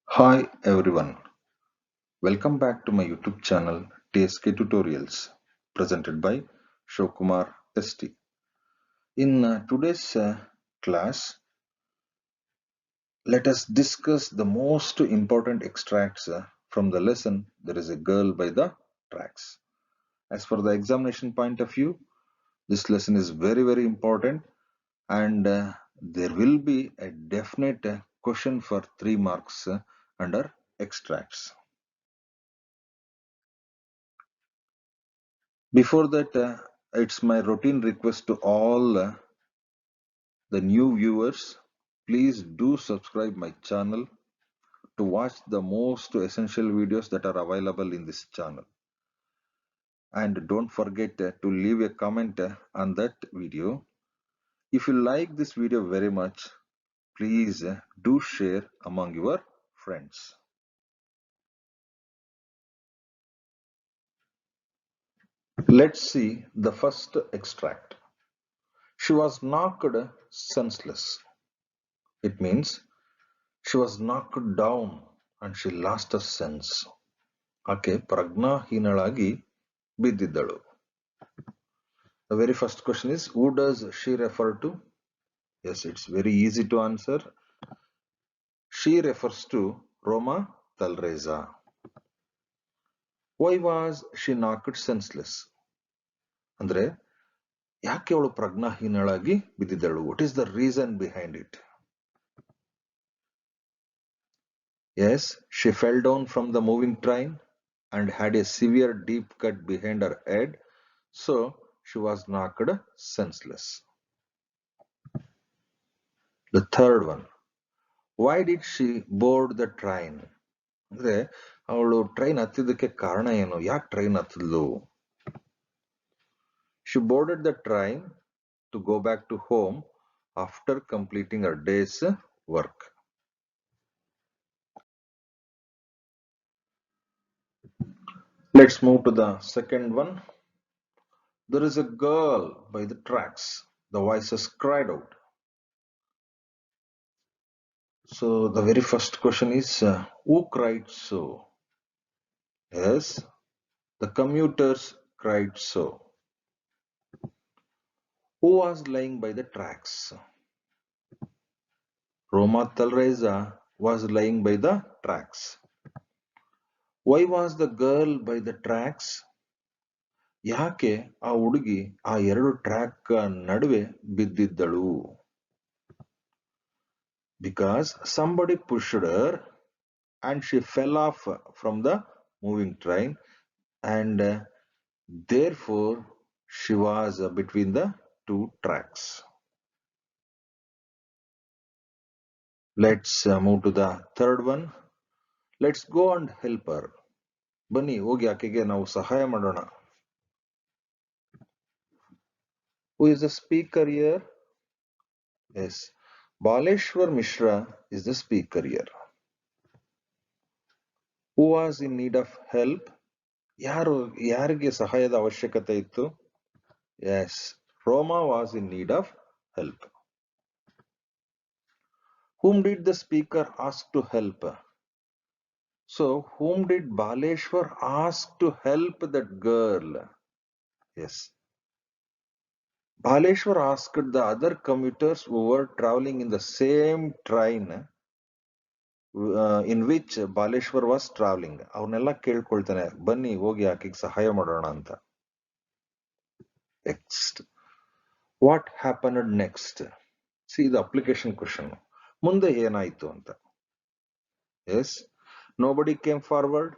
Hi everyone, welcome back to my YouTube channel TSK Tutorials presented by Showkumar ST. In today's class, let us discuss the most important extracts from the lesson There is a Girl by the Tracks. As for the examination point of view, this lesson is very important and there will be a definite question for 3 marks under extracts. Before that, it's my routine request to all the new viewers. Please do subscribe my channel to watch the most essential videos that are available in this channel. And don't forget to leave a comment on that video. If you like this video very much, please do share among your friends. Let's see the first extract. She was knocked senseless. It means she was knocked down and she lost her sense. ಆಕೆ ಪ್ರಜ್ಞಾಹೀನಳಾಗಿ ಬಿದ್ದಿದ್ದಳು. The very first question is, who does she refer to? Yes, it's very easy to answer. She refers to Roma Talreza. Why was she knocked senseless? ಅಂದ್ರೆ ಯಾಕೆ ಅವಳು ಪ್ರಜ್ಞಾಹೀನಳಾಗಿ ಬಿದ್ದಿದ್ದಳು? What is the reason behind it? Yes, she fell down from the moving train and had a severe deep cut behind her head, so she was knocked senseless. The third one, why did she board the train? ಅಂದ್ರೆ ಅವಳು train ಹತ್ತಿದ್ದಕ್ಕೆ ಕಾರಣ ಏನು? ಯಾಕೆ train ಹತ್ತಿದ್ಲು? She boarded the train to go back to home after completing her day's work. Let's move to the second one. There is a girl by the tracks. The voices cried out. So the very first question is, who cried so? Yes, the commuters cried so. Who was lying by the tracks? Roma Talreza was lying by the tracks. Why was the girl by the tracks? ಯಾಕೆ ಆ ಹುಡುಗಿ ಆ ಎರಡು track ನಡುವೆ ಬಿದ್ದಿದ್ದಳು? Because somebody pushed her and she fell off from the moving train and therefore she was between the two tracks. Let's move to the third one. Let's go and help her. ಬನ್ನಿ ಹೋಗಿ ಆಕೆಗೆ ನಾವು ಸಹಾಯ ಮಾಡೋಣ. Who is the speaker here? Yes, Baleshwar Mishra is the speaker here. Who was in need of help? ಯಾರಿಗೆ ಸಹಾಯದ ಅವಶ್ಯಕತೆ ಇತ್ತು? Yes, Roma was in need of help. Whom did the speaker ask to help? So, whom did Baleshwar ask to help that girl? Yes, Baleshwar asked the other commuters who were traveling in the same train in which Baleshwar was traveling. ಅವ್ರನ್ನೆಲ್ಲ ಕೇಳ್ಕೊಳ್ತಾನೆ, ಬನ್ನಿ ಹೋಗಿ ಆಕೆಗೆ ಸಹಾಯ ಮಾಡೋಣ ಅಂತ. Next, what happened next? See the application question. ಮುಂದೆ ಏನಾಯ್ತು ಅಂತ. Yes, nobody came forward.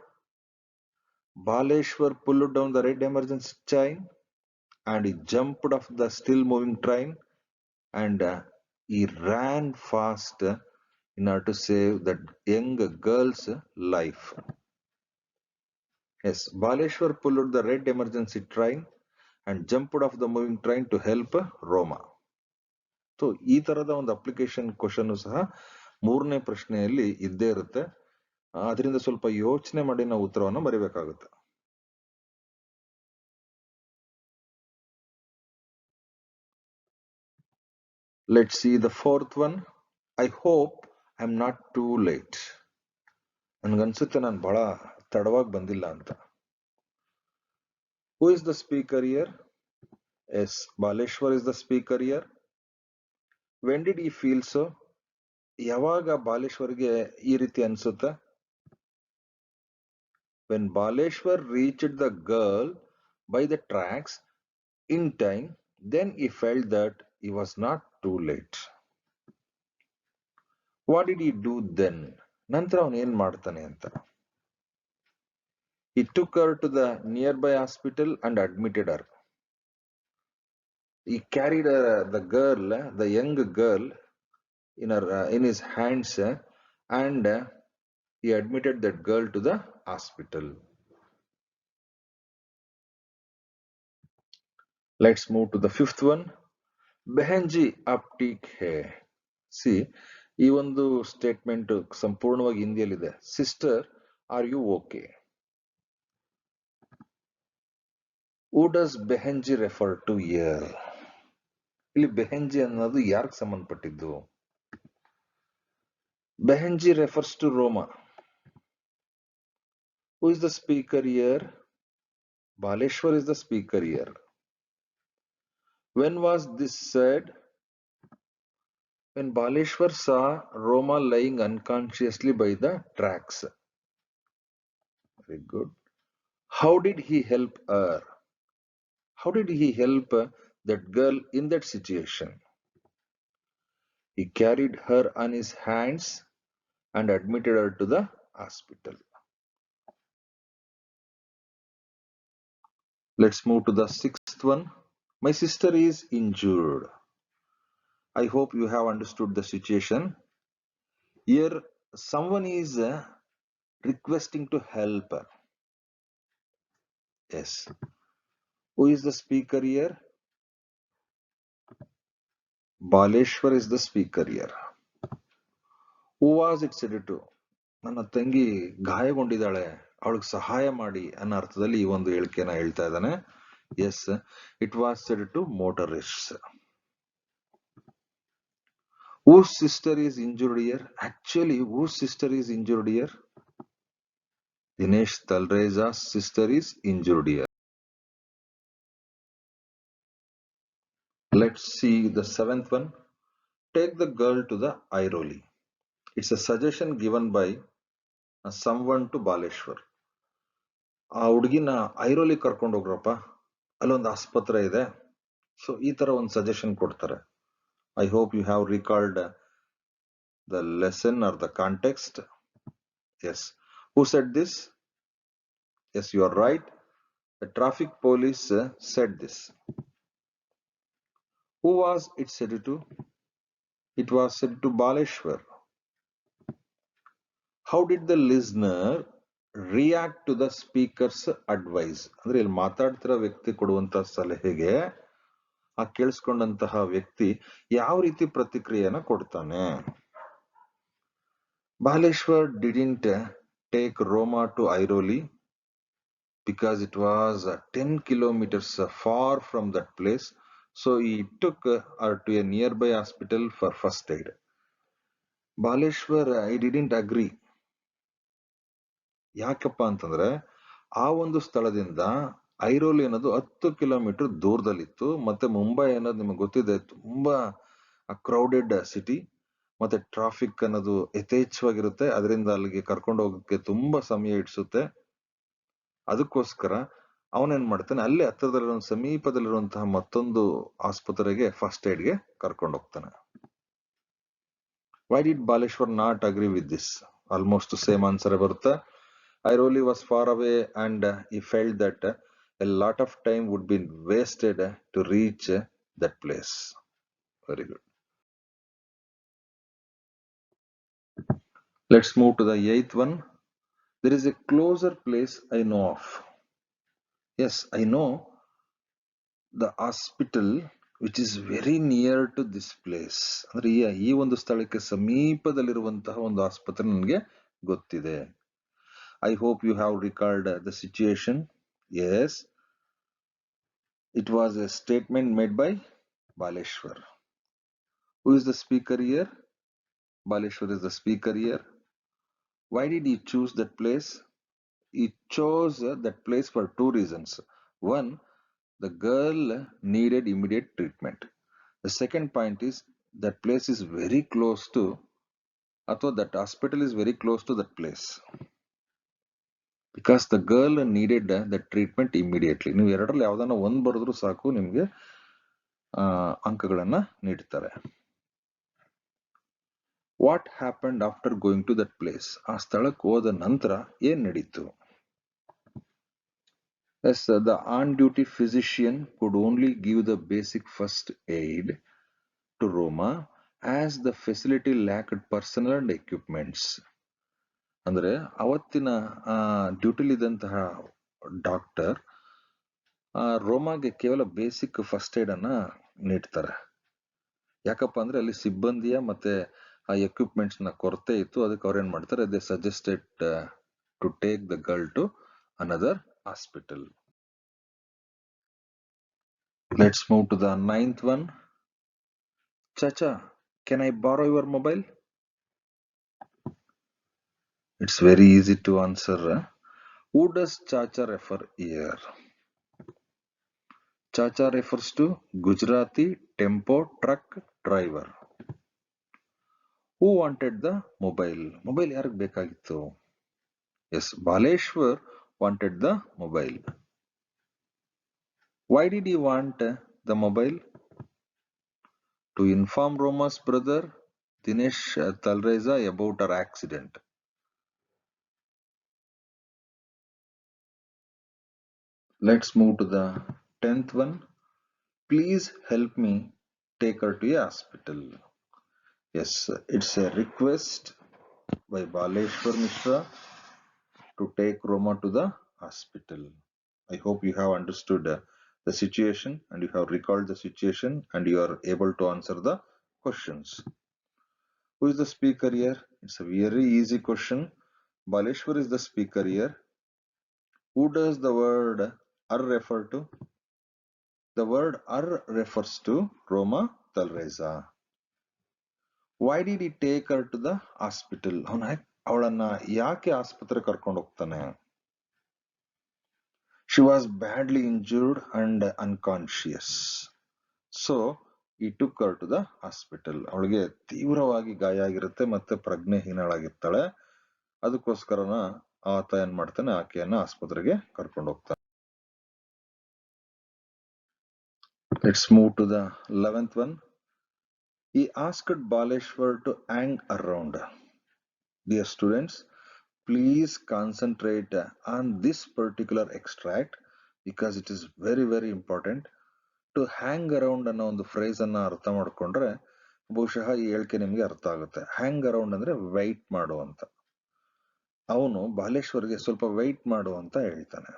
Baleshwar pulled down the red emergency chain and he jumped off the still moving train and he ran fast in order to save that young girl's life. Yes, Baleshwar pulled the red emergency train and jumped off the moving train to help Roma. So ಈ ತರದ ಒಂದು application question ಸಹ ಮೂರನೇ ಪ್ರಶ್ನೆಯಲ್ಲಿ ಇದ್ದೇ ಇರುತ್ತೆ. ಅದರಿಂದ ಸ್ವಲ್ಪ ಯೋಚನೆ ಮಾಡಿ ನಾವು ಉತ್ತರವನ್ನು ಬರೀಬೇಕಾಗುತ್ತೆ. Let's see the fourth one. I hope I'm not too late. ನನ್ಗನ್ಸುತ್ತೆ ನಾನು ಬಹಳ ತಡವಾಗಿ ಬಂದಿಲ್ಲ ಅಂತ. Who is the speaker here? Yes, Baleshwar is the speaker here. When did he feel so? ಯಾವಾಗ ಬಾಲೇಶ್ವರ್ಗೆ ಈ ರೀತಿ ಅನ್ಸುತ್ತೆ? When Baleshwar reached the girl by the tracks in time, then he felt that he was not too late. What did he do then? ನಂತರ ಅವನು ಏನ್ ಮಾಡ್ತಾನೆ ಅಂತ. He took her to the nearby hospital and admitted her. He carried the girl, the young girl, in his hands, and he admitted that girl to the hospital. Let's move to the fifth one. ಬೆಹಂಜಿ ಅಪ್ ಠೀಕ್ ಹೇ. See, ಈ ಒಂದು statement ಸಂಪೂರ್ಣವಾಗಿ ಹಿಂದಿಯಲ್ಲಿದೆ. Sister, are you okay? Who does ಬೆಹಂಜಿ refer to here? ಇಲ್ಲಿ ಬೆಹಂಜಿ ಅನ್ನೋದು ಯಾರಿಗೆ ಸಂಬಂಧಪಟ್ಟಿದ್ದು? ಬೆಹಂಜಿ refers to Roma. Who is the speaker here? Baleshwar is the speaker here. When was this said? When Baleshwar saw Roma lying unconsciously by the tracks. Very good. How did he help her? How did he help that girl in that situation? He carried her on his hands and admitted her to the hospital. Let's move to the sixth one. My sister is injured. I hope you have understood the situation. Here, someone is requesting to help her. Yes. Who is the speaker here? Baleshwar is the speaker here. Who was it said to? ನನ್ನ ತಂಗಿ ಗಾಯಗೊಂಡಿದ್ದಾಳೆ, ಅವಳಿಗೆ ಸಹಾಯ ಮಾಡಿ ಅನ್ನೋ ಅರ್ಥದಲ್ಲಿ ಈ ಒಂದು ಹೇಳಿಕೆನ ಹೇಳ್ತಾ ಇದ್ದಾನೆ. Yes, it was said to motorists. Whose sister is injured here? Actually, whose sister is injured here? Dinesh Talreja's sister is injured here. Let's see the seventh one. Take the girl to the Airoli. It's a suggestion given by someone to Baleshwar. ಆ ಹುಡುಗಿನ ಐರೋಲಿ ಕರ್ಕೊಂಡು ಹೋಗ್ರಪ್ಪ, ಅಲ್ಲೊಂದು ಆಸ್ಪತ್ರೆ ಇದೆ. So ಈ ತರ ಒಂದು suggestion ಕೊಡ್ತಾರೆ. I hope you have recalled the lesson or the context. Yes. Who said this? Yes, you are right. The traffic police said this. Who was it said to? It was said to Baleshwar. How did the listener react to the speaker's advice? ಅಂದ್ರೆ ಇಲ್ಲಿ ಮಾತಾಡ್ತಿರೋ ವ್ಯಕ್ತಿ ಕೊಡುವಂತಹ ಸಲಹೆಗೆ ಆ ಕೇಳಿಸ್ಕೊಂಡಂತಹ ವ್ಯಕ್ತಿ ಯಾವ ರೀತಿ ಪ್ರತಿಕ್ರಿಯೆನ ಕೊಡ್ತಾನೆ? Baleshwar didn't take Roma to Airoli because it was 10 kilometers far from that place. So he took her to a nearby hospital for first aid. Baleshwar, I didn't agree. ಯಾಕಪ್ಪ ಅಂತಂದ್ರೆ ಆ ಒಂದು ಸ್ಥಳದಿಂದ ಐರೋಲಿ ಅನ್ನೋದು 10 ಕಿಲೋಮೀಟರ್ ದೂರದಲ್ಲಿತ್ತು. ಮತ್ತೆ ಮುಂಬೈ ಅನ್ನೋದು ನಿಮಗೆ ಗೊತ್ತಿದೆ, ತುಂಬಾ ಕ್ರೌಡೆಡ್ ಸಿಟಿ. ಮತ್ತೆ ಟ್ರಾಫಿಕ್ ಅನ್ನೋದು ಯಥೇಚ್ಛವಾಗಿರುತ್ತೆ. ಅದರಿಂದ ಅಲ್ಲಿಗೆ ಕರ್ಕೊಂಡು ಹೋಗಕ್ಕೆ ತುಂಬಾ ಸಮಯ ಹಿಡಿಸುತ್ತೆ. ಅದಕ್ಕೋಸ್ಕರ ಅವನೇನ್ ಮಾಡ್ತಾನೆ, ಅಲ್ಲೇ ಹತ್ತಿರದಲ್ಲಿರೋ ಸಮೀಪದಲ್ಲಿರುವಂತಹ ಮತ್ತೊಂದು ಆಸ್ಪತ್ರೆಗೆ ಫಸ್ಟ್ ಏಡ್ಗೆ ಕರ್ಕೊಂಡು ಹೋಗ್ತಾನೆ. Why did Baleshwar not agree with this? Almost same answer ಬರುತ್ತೆ. Airoli was far away and he felt that a lot of time would be wasted to reach that place. Very good. Let's move to the eighth one. There is a closer place I know of. Yes, I know the hospital which is very near to this place. ಅಂದ್ರೆ ಈ ಒಂದು ಸ್ಥಳಕ್ಕೆ ಸಮೀಪದಲ್ಲಿರುವಂತಹ ಒಂದು ಆಸ್ಪತ್ರೆ ನನಗೆ ಗೊತ್ತಿದೆ. I hope you have recalled the situation. Yes, it was a statement made by Baleshwar. Who is the speaker here? Baleshwar is the speaker here. Why did he choose that place? He chose that place for two reasons. One, the girl needed immediate treatment. The second point is that place is very close to, ಅಥವಾ that hospital is very close to that place. Because the girl needed the treatment immediately. ನೀವು ಎರಡರಲ್ಲಿ ಯಾವ್ದಾನ ಒಂದು ಬರೆದ್ರು ಸಾಕು ನಿಮ್ಗೆ ಅಂಕಗಳನ್ನ ನೀಡ್ತಾರೆ. What happened after going to that place? ಆ ಸ್ಥಳಕ್ಕೆ ಹೋದ ನಂತರ ಏನ್ ನಡೀತು? Yes, the on-duty physician could only give the basic first aid to Roma as the facility lacked personnel and equipments. ಅಂದ್ರೆ ಅವತ್ತಿನ ಡ್ಯೂಟಿಲಿದ್ದಂತಹ ಡಾಕ್ಟರ್ ರೋಮಾಗೆ ಕೇವಲ ಬೇಸಿಕ್ ಫಸ್ಟ್ ಏಡ್ ಅನ್ನ ನೀಡ್ತಾರೆ. ಯಾಕಪ್ಪ ಅಂದ್ರೆ ಅಲ್ಲಿ ಸಿಬ್ಬಂದಿಯ ಮತ್ತೆ ಆ ಎಕ್ವಿಪ್ಮೆಂಟ್ಸ್ ನ ಕೊರತೆ ಇತ್ತು. ಅದಕ್ಕೆ ಅವ್ರು ಏನ್ ಮಾಡ್ತಾರೆ, they suggested to take the girl to another hospital. Let's move to the 9th one. Chacha, can I borrow your mobile? It's very easy to answer. Who does Chacha refer here? Chacha refers to Gujarati tempo truck driver. Who wanted the mobile? Mobile ಯಾರಿಗೆ ಬೇಕಾಗಿತ್ತು? Yes, Baleshwar wanted the mobile. Why did he want the mobile? To inform Roma's brother Dinesh Talreza about her accident. Let's move to the 10th one. Please help me take her to a hospital. Yes, it's a request by Baleshwar Mishra to take Roma to the hospital. I hope you have understood the situation and you have recalled the situation and you are able to answer the questions. Who is the speaker here? It's a very easy question. Baleshwar is the speaker here. Who does the word ar refer to? The word ar refers to Roma Talreza. Why did he take her to the hospital? ಅವಳನ್ನ ಯಾಕೆ ಆಸ್ಪತ್ರೆ ಕರ್ಕೊಂಡು ಹೋಗ್ತಾನೆ? She was badly injured and unconscious. So he took her to the hospital. ಅವಳಿಗೆ ತೀವ್ರವಾಗಿ ಗಾಯ ಆಗಿರುತ್ತೆ ಮತ್ತೆ ಪ್ರಜ್ಞೆಹೀನಳಾಗಿರ್ತಾಳೆ. ಅದಕ್ಕೋಸ್ಕರನ ಆತ ಏನ್ ಮಾಡ್ತಾನೆ, ಆಕೆಯನ್ನ ಆಸ್ಪತ್ರೆಗೆ ಕರ್ಕೊಂಡು ಹೋಗ್ತಾನೆ. Let's move to the 11th one. He asked Baleshwar to hang around. Dear students, please concentrate on this particular extract because it is very very important. To hang around ಅನ್ನೋ ಒಂದು ಫ್ರೇಸ್ ಅನ್ನ ಅರ್ಥ ಮಾಡ್ಕೊಂಡ್ರೆ ಬಹುಶಃ ಈ ಹೇಳಿಕೆ ನಿಮ್ಗೆ ಅರ್ಥ ಆಗುತ್ತೆ. ಹ್ಯಾಂಗ್ ಅರೌಂಡ್ ಅಂದ್ರೆ ವೈಟ್ ಮಾಡು ಅಂತ. ಅವನು ಬಾಲೇಶ್ವರ್ಗೆ ಸ್ವಲ್ಪ ವೈಟ್ ಮಾಡು ಅಂತ ಹೇಳ್ತಾನೆ.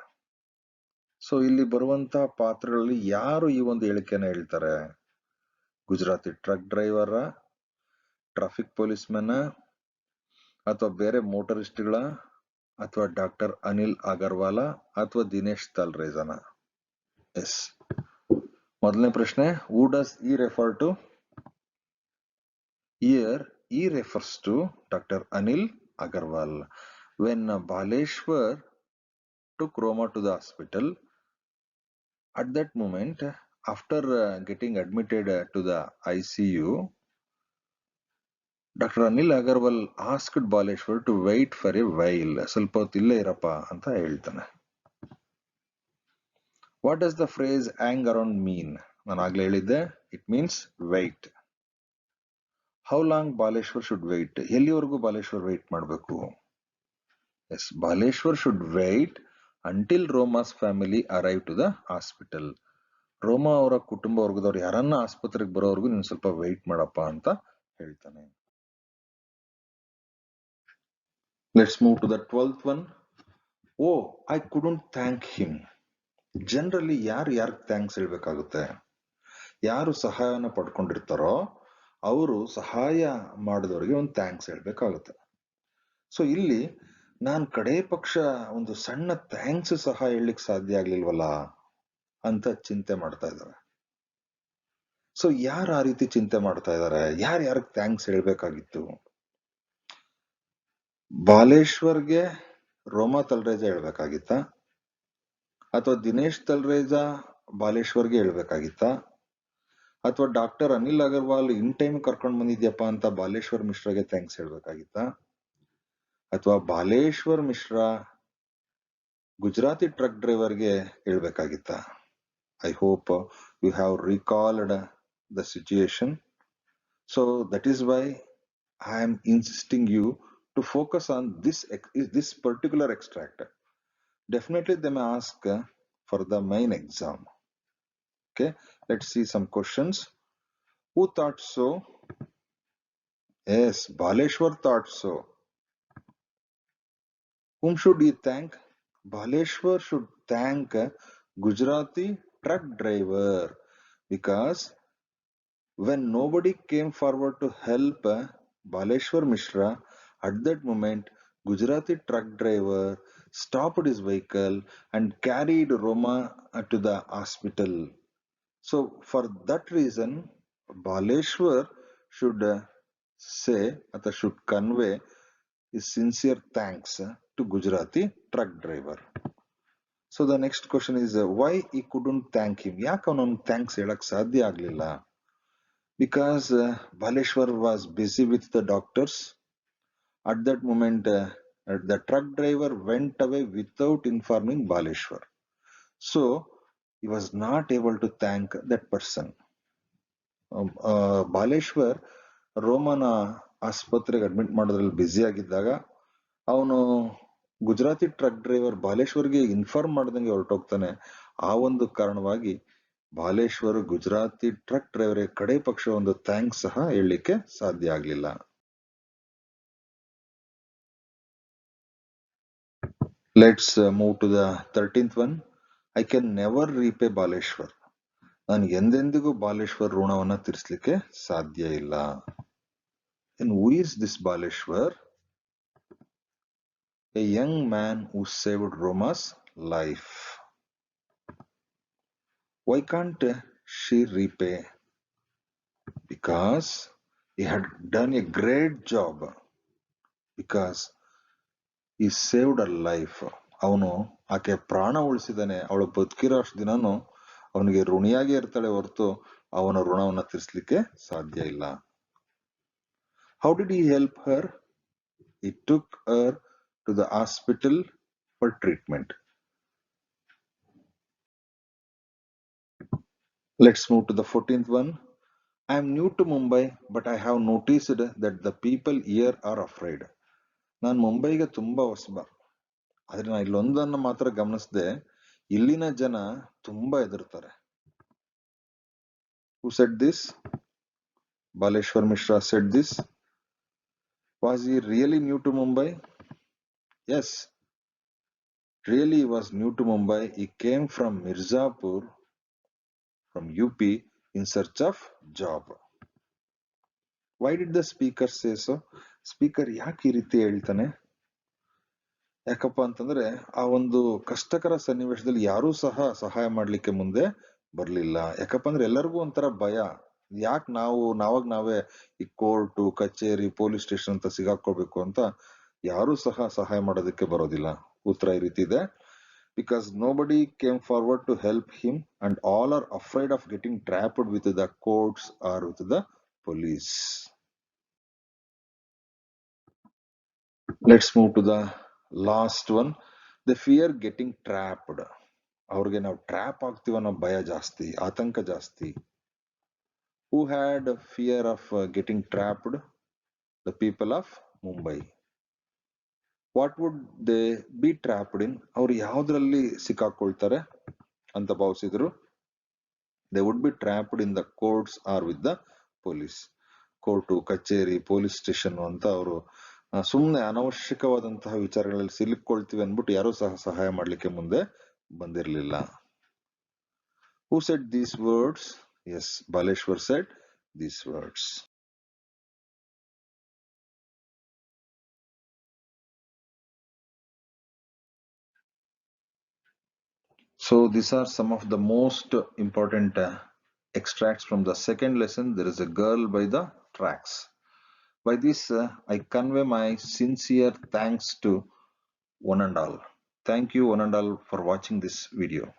ಸೊ ಇಲ್ಲಿ ಬರುವಂತಹ ಪಾತ್ರಗಳಲ್ಲಿ ಯಾರು ಈ ಒಂದು ಹೇಳಿಕೆನ ಹೇಳ್ತಾರೆ? ಗುಜರಾತಿ ಟ್ರಕ್ ಡ್ರೈವರ, ಟ್ರಾಫಿಕ್ ಪೊಲೀಸ್ ಮ್ಯಾನ, ಅಥವಾ ಬೇರೆ ಮೋಟರಿಸ್ಟ್ಗಳ, ಅಥವಾ ಡಾಕ್ಟರ್ ಅನಿಲ್ ಅಗರ್ವಾಲ, ಅಥವಾ ದಿನೇಶ್ ತಲ್ರೇಜನ? ಎಸ್, ಮೊದಲನೇ ಪ್ರಶ್ನೆ, who does he refer to? Here he refers to Dr. Anil Agarwal. When Baleshwar took Roma to the hospital, at that moment, after getting admitted to the ICU, Dr. Anil Agarwal asked Baleshwar to wait for a while. ಸ್ವಲ್ಪ ಹೊತ್ತು ಇಲ್ಲೇ ಇರಪ್ಪ ಅಂತ ಹೇಳ್ತಾನೆ. What does the phrase hang around mean? ನಾನು ಆಗ್ಲೇ ಹೇಳಿದ್ದೆ, it means wait. How long Baleshwar should wait? ಎಲ್ಲಿವರೆಗೂ ಬಾಲೇಶ್ವರ್ wait ಮಾಡಬೇಕು? Yes, Baleshwar should wait until Roma's family arrive to the hospital. ರೋಮಾ ಅವರ ಕುಟುಂಬ ವರ್ಗದವ್ರು ಯಾರನ್ನ ಆಸ್ಪತ್ರೆಗೆ ಬರೋವರೆಗೂ ನೀನು ಸ್ವಲ್ಪ wait ಮಾಡಪ್ಪ ಅಂತ ಹೇಳ್ತಾನೆ. Let's move to the 12th one. Oh, I couldn't thank him. Generally ಯಾರು ಥ್ಯಾಂಕ್ಸ್ ಹೇಳ್ಬೇಕಾಗುತ್ತೆ? ಯಾರು ಸಹಾಯನ ಪಡ್ಕೊಂಡಿರ್ತಾರೋ ಅವರು ಸಹಾಯ ಮಾಡಿದವರಿಗೆ ಒಂದು ಥ್ಯಾಂಕ್ಸ್ ಹೇಳ್ಬೇಕಾಗುತ್ತೆ. ಸೊ ಇಲ್ಲಿ ನಾನು ಕಡೆ ಪಕ್ಷ ಒಂದು ಸಣ್ಣ ಥ್ಯಾಂಕ್ಸ್ ಸಹ ಹೇಳಲಿಕ್ಕೆ ಸಾಧ್ಯ ಆಗ್ಲಿಲ್ವಲ್ಲ ಅಂತ ಚಿಂತೆ ಮಾಡ್ತಾ ಇದ್ದಾರೆ. ಸೊ ಯಾರು ಆ ರೀತಿ ಚಿಂತೆ ಮಾಡ್ತಾ ಇದ್ದಾರೆ? ಯಾರ್ಯಾರಿಗೆ ಥ್ಯಾಂಕ್ಸ್ ಹೇಳ್ಬೇಕಾಗಿತ್ತು? ಬಾಲೇಶ್ವರ್ಗೆ ರೋಮಾ ತಲ್ರೇಜ ಹೇಳ್ಬೇಕಾಗಿತ್ತ, ಅಥವಾ ದಿನೇಶ್ ತಲ್ರೇಜ ಬಾಲೇಶ್ವರ್ಗೆ ಹೇಳ್ಬೇಕಾಗಿತ್ತ, ಅಥವಾ doctor Anil Agarwal in time ಕರ್ಕೊಂಡ್ ಬಂದಿದ್ಯಪ್ಪ ಅಂತ ಬಾಲೇಶ್ವರ್ ಮಿಶ್ರಾಗೆ ಥ್ಯಾಂಕ್ಸ್ ಹೇಳ್ಬೇಕಾಗಿತ್ತ, ಅಥವಾ ಬಾಲೇಶ್ವರ್ ಮಿಶ್ರಾ ಗುಜರಾತಿ ಟ್ರಕ್ ಡ್ರೈವರ್ಗೆ ಹೇಳ್ಬೇಕಾಗಿತ್ತ? I hope you have recalled the situation. So that is why I am insisting you to focus on this particular extract. Definitely they may ask for the main exam. Okay, let's see some questions. Who thought so? Yes, Baleshwar thought so. Whom should he thank? Baleshwar should thank Gujarati truck driver, because when nobody came forward to help Baleshwar Mishra, at that moment Gujarati truck driver stopped his vehicle and carried Roma to the hospital. So for that reason, Baleshwar should say, or should convey his sincere thanks to Gujarati truck driver. So the next question is why he couldn't thank him? ಯಾಕೆ ಅವನು thanks ಹೇಳಕ್ ಸಾಧ್ಯ ಆಗ್ಲಿಲ್ಲ? Because Baleshwar was busy with the doctors. At that moment, the truck driver went away without informing Baleshwar. So he was not able to thank that person. Baleshwar ರೋಮನ ಆಸ್ಪತ್ರೆಗೆ admit ಮಾಡೋದ್ರಲ್ಲಿ busy ಆಗಿದ್ದಾಗ ಅವನು Gujarati truck driver ಬಾಲೇಶ್ವರ್ಗೆ inform ಮಾಡ್ದಂಗೆ ಹೊರಟೋಗ್ತಾನೆ. ಆ ಒಂದು ಕಾರಣವಾಗಿ Baleshwar Gujarati truck driver ಕಡೆ ಪಕ್ಷ ಒಂದು ಥ್ಯಾಂಕ್ಸ್ ಸಹ ಹೇಳಲಿಕ್ಕೆ ಸಾಧ್ಯ ಆಗ್ಲಿಲ್ಲ. Let's move to the 13th one. I can never repay Baleshwar. ನಾನು ಎಂದೆಂದಿಗೂ ಬಾಲೇಶ್ವರ್ ಋಣವನ್ನ ತೀರಿಸಲಿಕ್ಕೆ ಸಾಧ್ಯ ಇಲ್ಲ. And who is this Baleshwar? A young man who saved Roma's life. Why can't she repay? Because he had done a great job. Because he saved her life. ಅವನು ಆಕೆ ಪ್ರಾಣ ಉಳಿಸಿದಾನೆ. ಅವಳು ಬದುಕಿರೋ ಅಷ್ಟು ದಿನಾನು ಅವನಿಗೆ ಋಣಿಯಾಗಿ ಇರ್ತಾಳೆ ಹೊರತು ಅವನ ಋಣವನ್ನ ತೀರಿಸಲಿಕ್ಕೆ ಸಾಧ್ಯ ಇಲ್ಲ. How did he help her? He took her to the hospital for treatment. Let's move to the 14th one. I am new to Mumbai, but I have noticed that the people here are afraid. ನಾನು ಮುಂಬೈಗೆ ತುಂಬಾ ಹೊಸಬ, ಆದ್ರೆ ನಾನು ಇಲ್ಲೊಂದನ್ನು ಮಾತ್ರ ಗಮನಿಸಿದೆ, ಇಲ್ಲಿನ ಜನ ತುಂಬಾ ಹೆದರ್ತಾರೆ. Who said this? Baleshwar Mishra said this. Was he really new to Mumbai? Yes, really he was new to Mumbai. He came from Mirzapur, from UP, in search of job. Why did the speaker say so? Speaker ಯಾಕೆ ಈ ರೀತಿ ಹೇಳ್ತಾನೆ? ಯಾಕಪ್ಪ ಅಂತಂದ್ರೆ ಆ ಒಂದು ಕಷ್ಟಕರ ಸನ್ನಿವೇಶದಲ್ಲಿ ಯಾರೂ ಸಹ ಸಹಾಯ ಮಾಡ್ಲಿಕ್ಕೆ ಮುಂದೆ ಬರ್ಲಿಲ್ಲ. ಯಾಕಪ್ಪ ಅಂದ್ರೆ ಎಲ್ಲರಿಗೂ ಒಂಥರ ಭಯ. ಯಾಕೆ ನಾವಾಗ ನಾವೇ ಈ ಕೋರ್ಟು, ಕಚೇರಿ, ಪೊಲೀಸ್ ಸ್ಟೇಷನ್ ಅಂತ ಸಿಗಾಕೊಳ್ಬೇಕು ಅಂತ ಯಾರೂ ಸಹ ಸಹಾಯ ಮಾಡೋದಕ್ಕೆ ಬರೋದಿಲ್ಲ. ಉತ್ತರ ಈ ರೀತಿ ಇದೆ. Because nobody came forward to help him and all are afraid of getting trapped with the courts or with the police. Let's move to the last one. They fear getting trapped. ಅವ್ರಿಗೆ ನಾವು trap ಆಗ್ತೀವ ಅನ್ನೋ ಭಯ ಜಾಸ್ತಿ, ಆತಂಕ ಜಾಸ್ತಿ. Who had fear of getting trapped? The people of Mumbai. What would they be trapped in? ಅವ್ರು ಯಾವ್ದ್ರಲ್ಲಿ ಸಿಕ್ಕಾಕೊಳ್ತಾರೆ ಅಂತ ಭಾವಿಸಿದ್ರು? They would be trapped in the courts or with the police. Court, ಕಚೇರಿ, ಪೊಲೀಸ್ ಸ್ಟೇಷನ್ ಅಂತ ಅವರು ಸುಮ್ಮನೆ ಅನವಶ್ಯಕವಾದಂತಹ ವಿಚಾರಗಳಲ್ಲಿ ಸಿಲುಕೊಳ್ತೀವಿ ಅಂದ್ಬಿಟ್ಟು ಯಾರೂ ಸಹ ಸಹಾಯ ಮಾಡ್ಲಿಕ್ಕೆ ಮುಂದೆ ಬಂದಿರಲಿಲ್ಲ. Who said these words? Yes, Baleshwar said these words. So these are some of the most important extracts from the second lesson. There is a girl by the tracks. By this, I convey my sincere thanks to one and all. Thank you, one and all, for watching this video.